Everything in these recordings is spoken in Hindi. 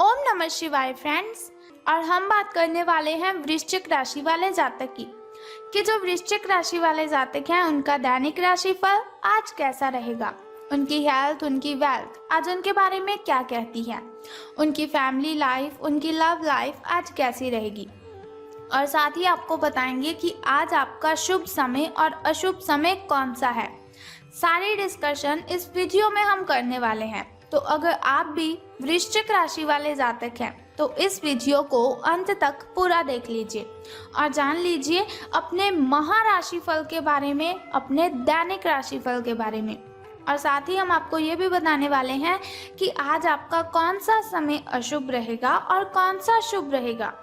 ओम नमः शिवाय फ्रेंड्स। और हम बात करने वाले हैं वृश्चिक राशि वाले जातक की कि जो वृश्चिक राशि वाले जातक हैं उनका दैनिक राशिफल आज कैसा रहेगा, उनकी हेल्थ, उनकी वेल्थ आज उनके बारे में क्या कहती है, उनकी फैमिली लाइफ, उनकी लव लाइफ आज कैसी रहेगी। और साथ ही आपको बताएंगे कि आज आपका शुभ समय और अशुभ समय कौन सा है। सारी डिस्कशन इस वीडियो में हम करने वाले हैं। तो अगर आप भी वृश्चिक राशि वाले जातक हैं तो इस वीडियो को अंत तक पूरा देख लीजिए और जान लीजिए अपने महाराशिफल के बारे में, अपने दैनिक राशिफल के बारे में। और साथ ही हम आपको ये भी बताने वाले हैं कि आज आपका कौन सा समय अशुभ रहेगा और कौन सा शुभ रहेगा।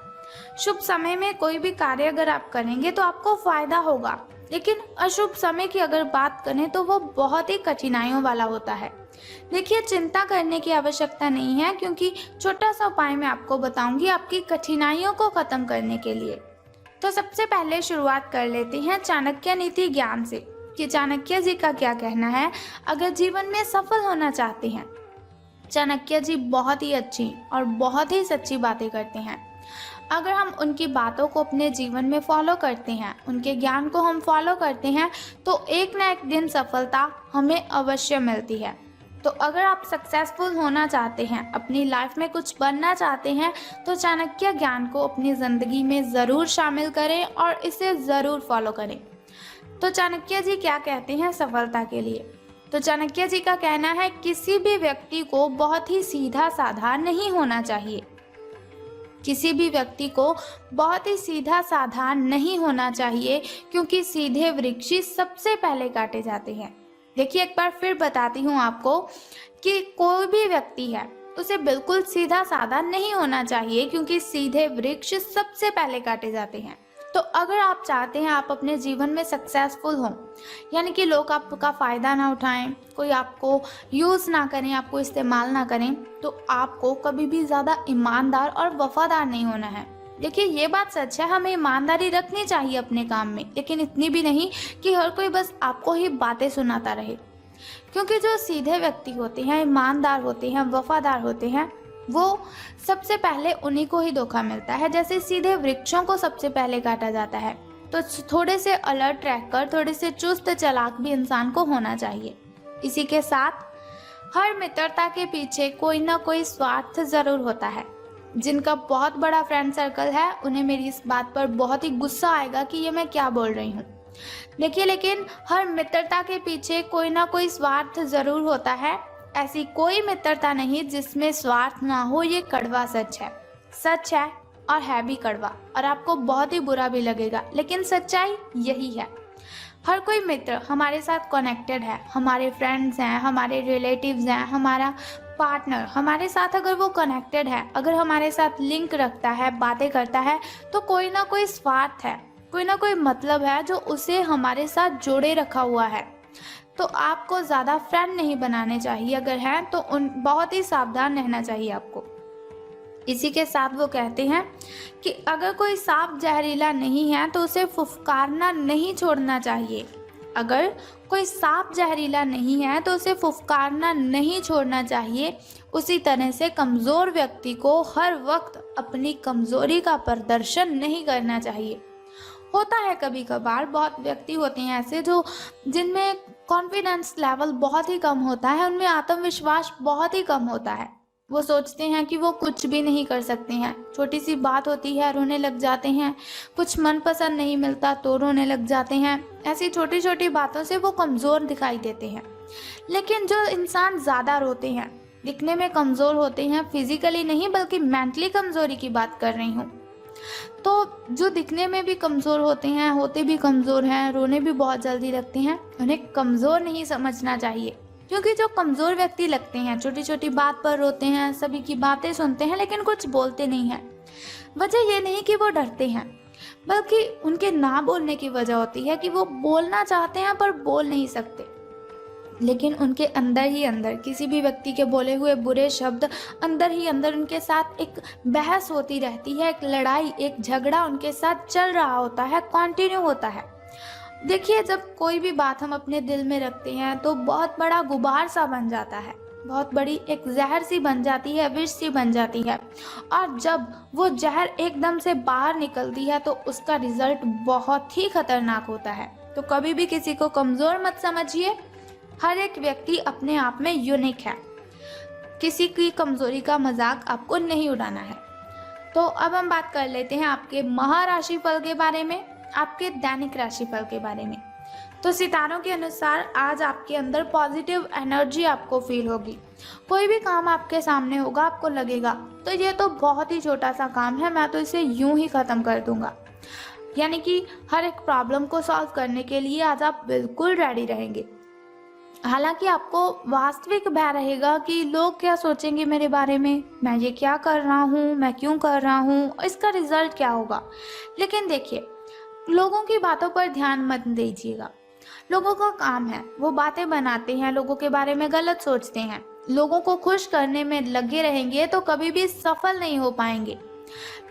शुभ समय में कोई भी कार्य अगर आप करेंगे तो आपको फायदा होगा, लेकिन अशुभ समय की अगर बात करें तो वो बहुत ही कठिनाइयों वाला होता है। देखिए, चिंता करने की आवश्यकता नहीं है, क्योंकि छोटा सा उपाय मैं आपको बताऊंगी आपकी कठिनाइयों को खत्म करने के लिए। तो सबसे पहले शुरुआत कर लेते हैं चाणक्य नीति ज्ञान से कि चाणक्य जी का क्या कहना है अगर जीवन में सफल होना चाहते हैं। चाणक्य जी बहुत ही अच्छी और बहुत ही सच्ची बातें करते हैं। अगर हम उनकी बातों को अपने जीवन में फॉलो करते हैं, उनके ज्ञान को हम फॉलो करते हैं तो एक ना एक दिन सफलता हमें अवश्य मिलती है। तो अगर आप सक्सेसफुल होना चाहते हैं, अपनी लाइफ में कुछ बनना चाहते हैं, तो चाणक्य ज्ञान को अपनी ज़िंदगी में ज़रूर शामिल करें और इसे ज़रूर फॉलो करें। तो चाणक्य जी क्या कहते हैं सफलता के लिए? तो चाणक्य जी का कहना है किसी भी व्यक्ति को बहुत ही सीधा साधा नहीं होना चाहिए। किसी भी व्यक्ति को बहुत ही सीधा साधा नहीं होना चाहिए, क्योंकि सीधे वृक्ष सबसे पहले काटे जाते हैं। देखिए, एक बार फिर बताती हूँ आपको कि कोई भी व्यक्ति है उसे बिल्कुल सीधा साधा नहीं होना चाहिए, क्योंकि सीधे वृक्ष सबसे पहले काटे जाते हैं। तो अगर आप चाहते हैं आप अपने जीवन में सक्सेसफुल हों, यानी कि लोग आपका फ़ायदा ना उठाएं, कोई आपको यूज़ ना करें, आपको इस्तेमाल ना करें, तो आपको कभी भी ज़्यादा ईमानदार और वफादार नहीं होना है। देखिए, ये बात सच है, हमें ईमानदारी रखनी चाहिए अपने काम में, लेकिन इतनी भी नहीं कि हर कोई बस आपको ही बातें सुनाता रहे। क्योंकि जो सीधे व्यक्ति होते हैं, ईमानदार होते हैं, वफादार होते हैं, वो सबसे पहले उन्हीं को ही धोखा मिलता है। जैसे सीधे वृक्षों को सबसे पहले काटा जाता है, तो थोड़े से अलर्ट रहकर, थोड़े से चुस्त चालाक भी इंसान को होना चाहिए। इसी के साथ हर मित्रता के पीछे कोई ना कोई स्वार्थ ज़रूर होता है। जिनका बहुत बड़ा फ्रेंड सर्कल है उन्हें मेरी इस बात पर बहुत ही गुस्सा आएगा कि ये मैं क्या बोल रही हूँ। देखिए, लेकिन हर मित्रता के पीछे कोई ना कोई स्वार्थ ज़रूर होता है। ऐसी कोई मित्रता नहीं जिसमें स्वार्थ ना हो, ये कड़वा सच है और है भी कड़वा, और आपको बहुत ही बुरा भी लगेगा, लेकिन सच्चाई यही है। हर कोई मित्र हमारे साथ कनेक्टेड है, हमारे फ्रेंड्स हैं, हमारे रिलेटिव्स हैं, हमारा पार्टनर हमारे साथ अगर वो कनेक्टेड है, अगर हमारे साथ लिंक रखता है, बातें करता है, तो कोई ना कोई स्वार्थ है, कोई ना कोई मतलब है जो उसे हमारे साथ जोड़े रखा हुआ है। तो आपको ज़्यादा फ्रेंड नहीं बनाने चाहिए, अगर हैं तो बहुत ही सावधान रहना चाहिए आपको। इसी के साथ वो कहते हैं कि अगर कोई सांप जहरीला नहीं है तो उसे फुफकारना नहीं छोड़ना चाहिए। अगर कोई सांप जहरीला नहीं है तो उसे फुफकारना नहीं छोड़ना चाहिए। उसी तरह से कमज़ोर व्यक्ति को हर वक्त अपनी कमज़ोरी का प्रदर्शन नहीं करना चाहिए। होता है कभी कभार, बहुत व्यक्ति होते हैं ऐसे जो जिनमें कॉन्फिडेंस लेवल बहुत ही कम होता है, उनमें आत्मविश्वास बहुत ही कम होता है। वो सोचते हैं कि वो कुछ भी नहीं कर सकते हैं, छोटी सी बात होती है रोने लग जाते हैं, कुछ मनपसंद नहीं मिलता तो रोने लग जाते हैं। ऐसी छोटी छोटी बातों से वो कमज़ोर दिखाई देते हैं। लेकिन जो इंसान ज़्यादा रोते हैं, दिखने में कमज़ोर होते हैं, फिजिकली नहीं बल्कि मेंटली कमज़ोरी की बात कर रही हूँ, तो जो दिखने में भी कमज़ोर होते हैं, होते भी कमज़ोर हैं, रोने भी बहुत जल्दी लगते हैं, उन्हें कमज़ोर नहीं समझना चाहिए। क्योंकि जो कमज़ोर व्यक्ति लगते हैं, छोटी छोटी बात पर रोते हैं, सभी की बातें सुनते हैं लेकिन कुछ बोलते नहीं हैं, वजह ये नहीं कि वो डरते हैं, बल्कि उनके ना बोलने की वजह होती है कि वो बोलना चाहते हैं पर बोल नहीं सकते। लेकिन उनके अंदर ही अंदर किसी भी व्यक्ति के बोले हुए बुरे शब्द अंदर ही अंदर उनके साथ एक बहस होती रहती है, एक लड़ाई, एक झगड़ा उनके साथ चल रहा होता है, कंटिन्यू होता है। देखिए, जब कोई भी बात हम अपने दिल में रखते हैं तो बहुत बड़ा गुबार सा बन जाता है। बहुत बड़ी एक जहर सी बन जाती है, विष सी बन जाती है, और जब वो जहर एकदम से बाहर निकलती है तो उसका रिजल्ट बहुत ही खतरनाक होता है। तो कभी भी किसी को कमज़ोर मत समझिए, हर एक व्यक्ति अपने आप में यूनिक है, किसी की कमज़ोरी का मजाक आपको नहीं उड़ाना है। तो अब हम बात कर लेते हैं आपके महाराशिफल के बारे में, आपके दैनिक राशिफल के बारे में। तो सितारों के अनुसार आज आपके अंदर पॉजिटिव एनर्जी आपको फील होगी। कोई भी काम आपके सामने होगा, आपको लगेगा तो ये तो बहुत ही छोटा सा काम है, मैं तो इसे यूं ही ख़त्म कर दूंगा। यानी कि हर एक प्रॉब्लम को सॉल्व करने के लिए आज आप बिल्कुल रेडी रहेंगे। हालांकि आपको वास्तविक भय रहेगा कि लोग क्या सोचेंगे मेरे बारे में, मैं ये क्या कर रहा हूँ, मैं क्यों कर रहा हूँ, इसका रिजल्ट क्या होगा। लेकिन देखिए, लोगों की बातों पर ध्यान मत दीजिएगा। लोगों का काम है, वो बातें बनाते हैं, लोगों के बारे में गलत सोचते हैं। लोगों को खुश करने में लगे रहेंगे तो कभी भी सफल नहीं हो पाएंगे।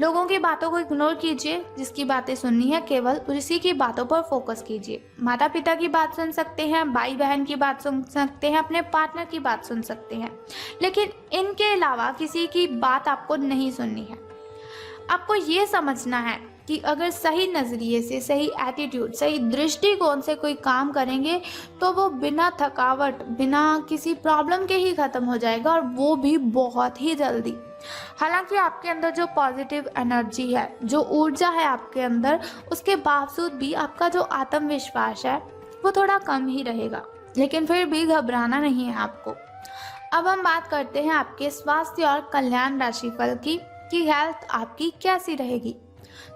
लोगों की बातों को इग्नोर कीजिए, जिसकी बातें सुननी है केवल उसी की बातों पर फोकस कीजिए। माता पिता की बात सुन सकते हैं, भाई बहन की बात सुन सकते हैं, अपने पार्टनर की बात सुन सकते हैं, लेकिन इनके अलावा किसी की बात आपको नहीं सुननी है। आपको ये समझना है कि अगर सही नज़रिए से, सही एटीट्यूड, सही दृष्टिकोण से कोई काम करेंगे तो वो बिना थकावट, बिना किसी प्रॉब्लम के ही ख़त्म हो जाएगा, और वो भी बहुत ही जल्दी। हालांकि आपके अंदर जो पॉजिटिव एनर्जी है, जो ऊर्जा है आपके अंदर, उसके बावजूद भी आपका जो आत्मविश्वास है वो थोड़ा कम ही रहेगा, लेकिन फिर भी घबराना नहीं है आपको। अब हम बात करते हैं आपके स्वास्थ्य और कल्याण राशिफल की कि हेल्थ आपकी कैसी रहेगी।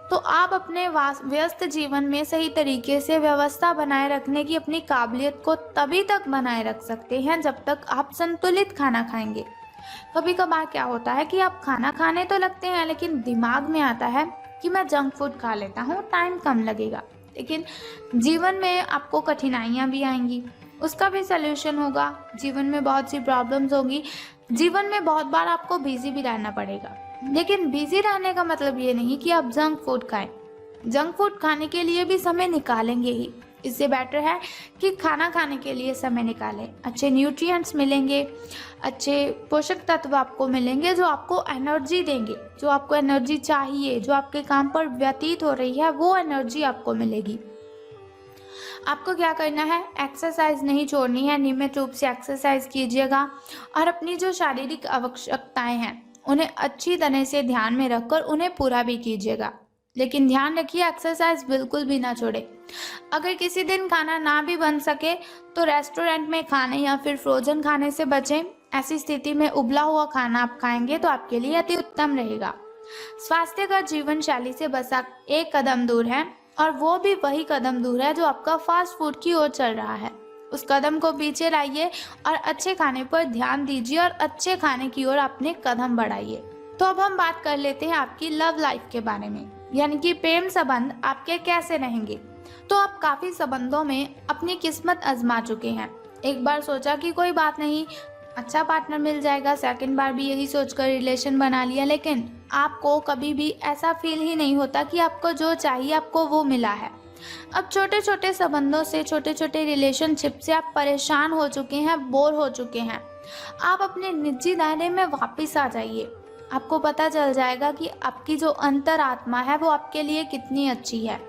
तो आप अपने व्यस्त जीवन में सही तरीके से व्यवस्था बनाए रखने की अपनी काबिलियत को तभी तक बनाए रख सकते हैं जब तक आप संतुलित खाना खाएंगे। कभी कभार क्या होता है कि आप खाना खाने तो लगते हैं, लेकिन दिमाग में आता है कि मैं जंक फूड खा लेता हूँ, टाइम कम लगेगा। लेकिन जीवन में आपको कठिनाइयाँ भी आएंगी, उसका भी सल्यूशन होगा। जीवन में बहुत सी प्रॉब्लम्स होगी, जीवन में बहुत बार आपको बिजी भी रहना पड़ेगा, लेकिन बिजी रहने का मतलब ये नहीं कि आप जंक फूड खाएं। जंक फूड खाने के लिए भी समय निकालेंगे ही। इससे बेटर है कि खाना खाने के लिए समय निकालें। अच्छे न्यूट्रिएंट्स मिलेंगे, अच्छे पोषक तत्व आपको मिलेंगे जो आपको एनर्जी देंगे, जो आपको एनर्जी चाहिए, जो आपके काम पर व्यतीत हो रही है वो एनर्जी आपको मिलेगी। आपको क्या करना है, एक्सरसाइज नहीं छोड़नी है, नियमित रूप से एक्सरसाइज कीजिएगा और अपनी जो शारीरिक आवश्यकताएं हैं उन्हें अच्छी तरह से ध्यान में रखकर उन्हें पूरा भी कीजिएगा। लेकिन ध्यान रखिए, एक्सरसाइज बिल्कुल भी ना छोड़े। अगर किसी दिन खाना ना भी बन सके तो रेस्टोरेंट में खाने या फिर फ्रोजन खाने से बचें। ऐसी स्थिति में उबला हुआ खाना आप खाएंगे तो आपके लिए अति उत्तम रहेगा। स्वास्थ्यकर जीवन शैली से बस आप एक कदम दूर हैं, और वो भी वही कदम दूर है जो आपका फास्ट फूड की ओर चल रहा है। उस कदम को पीछे लाइए और अच्छे खाने पर ध्यान दीजिए और अच्छे खाने की ओर अपने कदम बढ़ाइए। तो अब हम बात कर लेते हैं आपकी लव लाइफ के बारे में, यानी कि प्रेम संबंध आपके कैसे रहेंगे। तो आप काफी संबंधों में अपनी किस्मत आजमा चुके हैं। एक बार सोचा कि कोई बात नहीं, अच्छा पार्टनर मिल जाएगा, सेकंड बार भी यही सोचकर रिलेशन बना लिया, लेकिन आपको कभी भी ऐसा फील ही नहीं होता कि आपको जो चाहिए आपको वो मिला है। अब छोटे छोटे संबंधों से, छोटे छोटे रिलेशनशिप से आप परेशान हो चुके हैं, बोर हो चुके हैं। आप अपने निजी दायरे में वापस आ जाइए। आपको पता चल जाएगा कि आपकी जो अंतरात्मा है वो आपके लिए कितनी अच्छी है।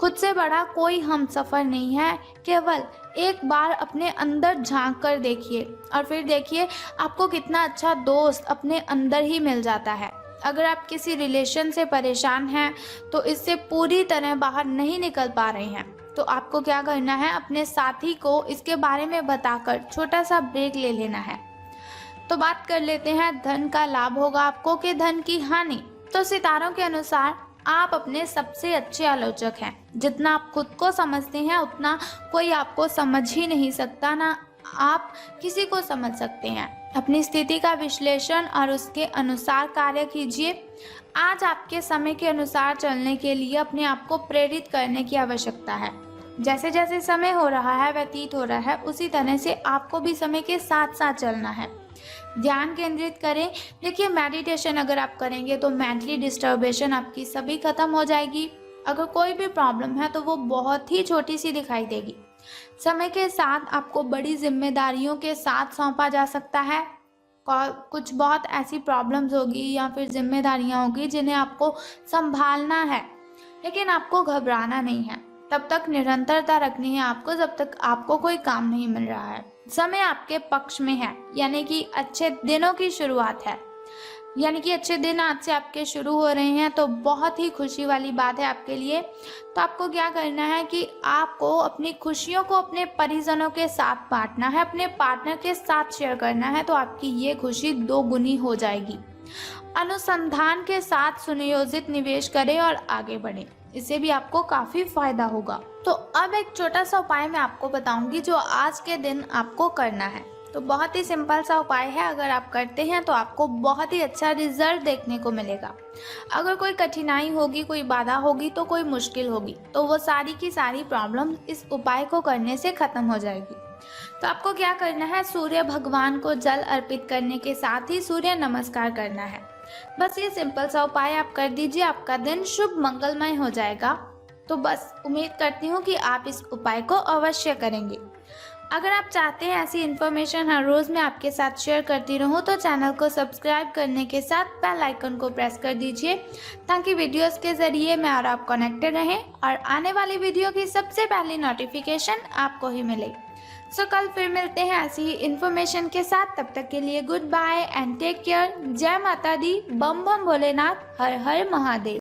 खुद से बड़ा कोई हमसफर नहीं है। केवल एक बार अपने अंदर झांक कर देखिए और फिर देखिए आपको कितना अच्छा दोस्त अपने अंदर ही मिल जाता है। अगर आप किसी रिलेशन से परेशान हैं तो इससे पूरी तरह बाहर नहीं निकल पा रहे हैं, तो आपको क्या करना है, अपने साथी को इसके बारे में बताकर छोटा सा ब्रेक ले लेना है। तो बात कर लेते हैं धन का लाभ होगा आपको कि धन की हानि। तो सितारों के अनुसार आप अपने सबसे अच्छे आलोचक हैं। जितना आप खुद को समझते हैं उतना कोई आपको समझ ही नहीं सकता, ना आप किसी को समझ सकते हैं। अपनी स्थिति का विश्लेषण और उसके अनुसार कार्य कीजिए। आज आपके समय के अनुसार चलने के लिए अपने आप को प्रेरित करने की आवश्यकता है। जैसे जैसे समय हो रहा है, व्यतीत हो रहा है, उसी तरह से आपको भी समय के साथ साथ चलना है। ध्यान केंद्रित करें। देखिए, मेडिटेशन अगर आप करेंगे तो मेंटली डिस्टर्बेशन आपकी सभी खत्म हो जाएगी। अगर कोई भी प्रॉब्लम है तो वो बहुत ही छोटी सी दिखाई देगी। समय के साथ आपको बड़ी जिम्मेदारियों के साथ सौंपा जा सकता है। कुछ बहुत ऐसी प्रॉब्लम्स होगी या फिर जिम्मेदारियां होगी जिन्हें आपको संभालना है, लेकिन आपको घबराना नहीं है। तब तक निरंतरता रखनी है आपको जब तक आपको कोई काम नहीं मिल रहा है। समय आपके पक्ष में है, यानी कि अच्छे दिनों की शुरुआत है, यानी कि अच्छे दिन आज से आपके शुरू हो रहे हैं, तो बहुत ही खुशी वाली बात है आपके लिए। तो आपको क्या करना है कि आपको अपनी खुशियों को अपने परिजनों के साथ बांटना है, अपने पार्टनर के साथ शेयर करना है, तो आपकी ये खुशी 2 गुनी हो जाएगी। अनुसंधान के साथ सुनियोजित निवेश करें और आगे बढ़ें, इससे भी आपको काफी फायदा होगा। तो अब एक छोटा सा उपाय मैं आपको बताऊंगी जो आज के दिन आपको करना है। तो बहुत ही सिंपल सा उपाय है, अगर आप करते हैं तो आपको बहुत ही अच्छा रिजल्ट देखने को मिलेगा। अगर कोई कठिनाई होगी, कोई बाधा होगी, तो कोई मुश्किल होगी, तो वो सारी की सारी प्रॉब्लम इस उपाय को करने से खत्म हो जाएगी। तो आपको क्या करना है, सूर्य भगवान को जल अर्पित करने के साथ ही सूर्य नमस्कार करना है। बस ये सिंपल सा उपाय आप कर दीजिए, आपका दिन शुभ मंगलमय हो जाएगा। तो बस उम्मीद करती हूँ कि आप इस उपाय को अवश्य करेंगे। अगर आप चाहते हैं ऐसी इन्फॉर्मेशन हर रोज़ मैं आपके साथ शेयर करती रहूं, तो चैनल को सब्सक्राइब करने के साथ बेल आइकन को प्रेस कर दीजिए, ताकि वीडियोस के ज़रिए मैं और आप कनेक्टेड रहें और आने वाली वीडियो की सबसे पहली नोटिफिकेशन आपको ही मिले। सो कल फिर मिलते हैं ऐसी ही इन्फॉर्मेशन के साथ। तब तक के लिए goodbye and take care. जय माता दी, बम बम भोलेनाथ, हर हर महादेव।